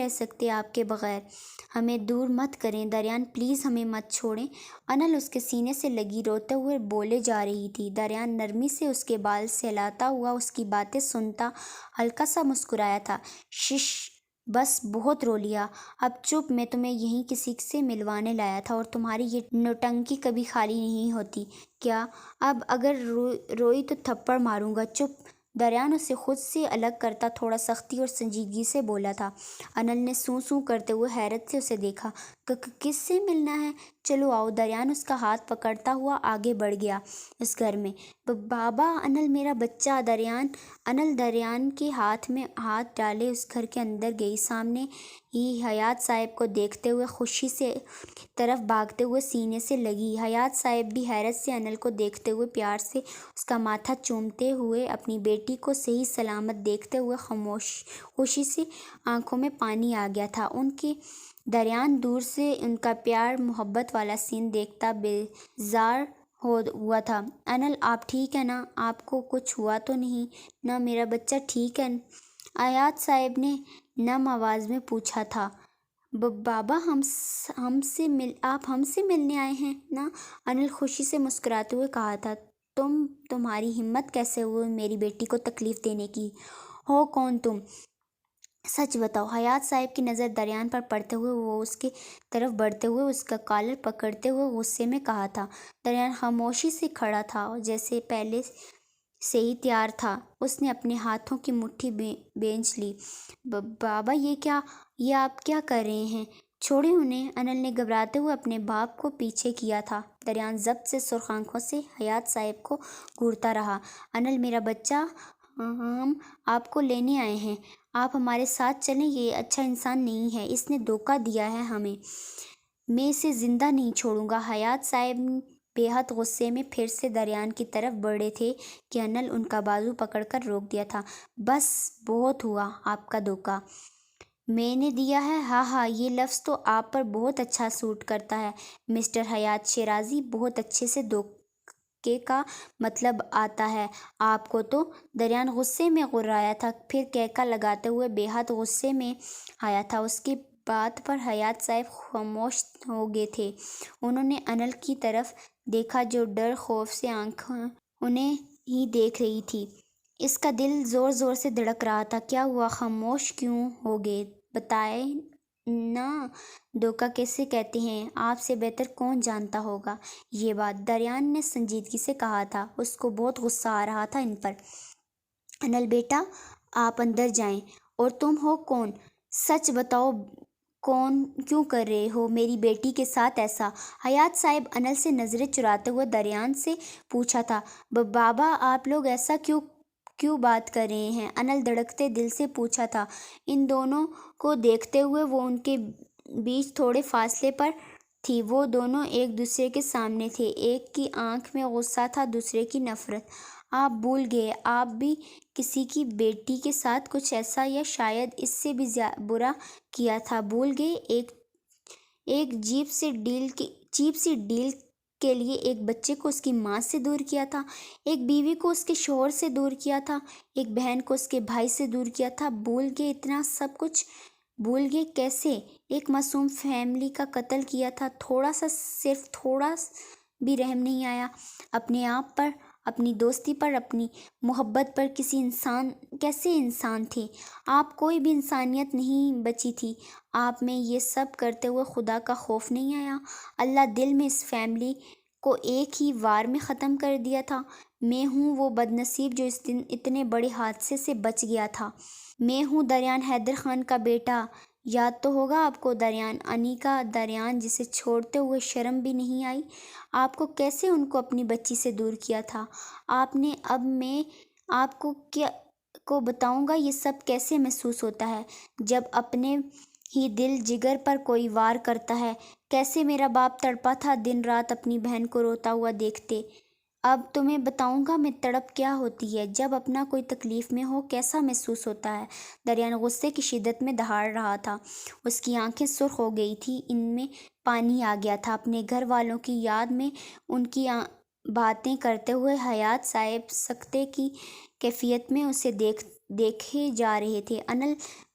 رہ سکتے آپ کے بغیر، ہمیں دور مت کریں دریان، پلیز ہمیں مت چھوڑیں۔ انل اس کے سینے سے لگی روتے ہوئے بولے جا رہی تھی۔ دریان نرمی سے اس کے بال سہلاتا ہوا اس کی باتیں سنتا ہلکا سا مسکرایا تھا۔ شش، بس بہت رو لیا، اب چپ، میں تمہیں یہیں کسی سے ملوانے لایا تھا، اور تمہاری یہ نوٹنکی کبھی خالی نہیں ہوتی کیا؟ اب اگر روئی تو تھپڑ ماروں گا، چپ۔ دریان اسے خود سے الگ کرتا تھوڑا سختی اور سنجیدگی سے بولا تھا۔ انل نے سوں سوں کرتے ہوئے حیرت سے اسے دیکھا۔ کس سے ملنا ہے؟ چلو آؤ۔ دریان اس کا ہاتھ پکڑتا ہوا آگے بڑھ گیا اس گھر میں۔ بابا، انل میرا بچہ۔ انل دریان کے ہاتھ میں ہاتھ ڈالے اس گھر کے اندر گئی۔ سامنے ہی حیات صاحب کو دیکھتے ہوئے خوشی سے ان کی طرف بھاگتے ہوئے سینے سے لگی۔ حیات صاحب بھی حیرت سے انل کو دیکھتے ہوئے پیار سے اس کا ماتھا چومتے ہوئے اپنی بیٹی کو صحیح سلامت دیکھتے ہوئے خوشی سے آنکھوں میں پانی آ گیا تھا ان کے۔ دریان دور سے ان کا پیار محبت والا سین دیکھتا بیزار ہوا تھا۔ انل، آپ ٹھیک ہیں نا؟ آپ کو کچھ ہوا تو نہیں نا؟ میرا بچہ ٹھیک ہے؟ حیات صاحب نے نم آواز میں پوچھا تھا۔ بابا، آپ ہم سے ملنے آئے ہیں نا؟ انل خوشی سے مسکراتے ہوئے کہا تھا۔ تمہاری ہمت کیسے ہوئی میری بیٹی کو تکلیف دینے کی؟ ہو کون تم؟ سچ بتاؤ۔ حیات صاحب کی نظر دریان پر پڑتے ہوئے وہ اس کی طرف بڑھتے ہوئے اس کا کالر پکڑتے ہوئے غصے میں کہا تھا۔ دریان خاموشی سے کھڑا تھا، جیسے پہلے سے ہی تیار تھا۔ اس نے اپنے ہاتھوں کی مٹھی بھینچ لی۔ بابا، یہ آپ کیا کر رہے ہیں؟ چھوڑیں انہیں۔ انل نے گھبراتے ہوئے اپنے باپ کو پیچھے کیا تھا۔ دریان ضبط سے سرخ آنکھوں سے حیات صاحب کو گھورتا رہا۔ انل میرا بچہ، ہم آپ کو لینے آئے ہیں، آپ ہمارے ساتھ چلیں، یہ اچھا انسان نہیں ہے، اس نے دھوکہ دیا ہے ہمیں، میں اسے زندہ نہیں چھوڑوں گا۔ حیات صاحب بے حد غصے میں پھر سے دریان کی طرف بڑھے تھے کہ انل ان کا بازو پکڑ کر روک دیا تھا۔ بس بہت ہوا آپ کا دھوکہ، میں نے دیا ہے؟ ہاں، یہ لفظ تو آپ پر بہت اچھا سوٹ کرتا ہے مسٹر حیات شیرازی، بہت اچھے سے دھوکے کا مطلب آتا ہے آپ کو تو۔ دریان غصے میں غررایا تھا، پھر کہکا لگاتے ہوئے بے حد غصے میں آیا تھا۔ اس کی بات پر حیات صاحب خاموش ہو گئے تھے۔ انہوں نے انل کی طرف دیکھا جو ڈر خوف سے آنکھیں انہیں ہی دیکھ رہی تھی۔ اس کا دل زور زور سے دھڑک رہا تھا۔ کیا ہوا؟ خاموش کیوں ہو گئے؟ بتائیں نا، دھوکہ کسے کہتے ہیں؟ آپ سے بہتر کون جانتا ہوگا یہ بات؟ دریان نے سنجیدگی سے کہا تھا۔ اس کو بہت غصہ آ رہا تھا ان پر۔ انل بیٹا، آپ اندر جائیں۔ اور تم ہو کون؟ سچ بتاؤ، کیوں کر رہے ہو میری بیٹی کے ساتھ ایسا؟ حیات صاحب انل سے نظریں چراتے ہوئے دریان سے پوچھا تھا۔ بابا، آپ لوگ ایسا کیوں بات کر رہے ہیں؟ انل دھڑکتے دل سے پوچھا تھا۔ ان دونوں کو دیکھتے ہوئے وہ ان کے بیچ تھوڑے فاصلے پر تھی۔ وہ دونوں ایک دوسرے کے سامنے تھے، ایک کی آنکھ میں غصہ تھا، دوسرے کی نفرت۔ آپ بھول گئے، آپ بھی کسی کی بیٹی کے ساتھ کچھ ایسا یا شاید اس سے بھی برا کیا تھا؟ بھول گئے؟ ایک چیپ سی ڈیل کے لیے ایک بچے کو اس کی ماں سے دور کیا تھا، ایک بیوی کو اس کے شوہر سے دور کیا تھا، ایک بہن کو اس کے بھائی سے دور کیا تھا۔ بھول گئے اتنا سب کچھ؟ بھول گئے کیسے؟ ایک معصوم فیملی کا قتل کیا تھا، تھوڑا سا، صرف تھوڑا بھی رحم نہیں آیا اپنے آپ پر، اپنی دوستی پر، اپنی محبت پر؟ کیسے انسان تھے آپ؟ کوئی بھی انسانیت نہیں بچی تھی آپ میں۔ یہ سب کرتے ہوئے خدا کا خوف نہیں آیا؟ اللہ دل میں اس فیملی کو ایک ہی وار میں ختم کر دیا تھا۔ میں ہوں وہ بد نصیب جو اس دن اتنے بڑے حادثے سے بچ گیا تھا۔ میں ہوں دریان حیدر خان کا بیٹا، یاد تو ہوگا آپ کو، دریان انی کا دریان جسے چھوڑتے ہوئے شرم بھی نہیں آئی آپ کو۔ کیسے ان کو اپنی بچی سے دور کیا تھا آپ نے؟ اب میں آپ کو بتاؤں گا یہ سب کیسے محسوس ہوتا ہے جب اپنے ہی دل جگر پر کوئی وار کرتا ہے۔ کیسے میرا باپ تڑپا تھا دن رات اپنی بہن کو روتا ہوا دیکھتے۔ اب تمہیں بتاؤں گا میں تڑپ کیا ہوتی ہے جب اپنا کوئی تکلیف میں ہو، کیسا محسوس ہوتا ہے۔ دریان غصے کی شدت میں دہاڑ رہا تھا، اس کی آنکھیں سرخ ہو گئی تھیں، ان میں پانی آ گیا تھا۔ اپنے گھر والوں کی یاد میں ان کی باتیں کرتے ہوئے حیات صاحب سکتے کی کیفیت میں اسے دیکھے جا رہے تھے۔ انل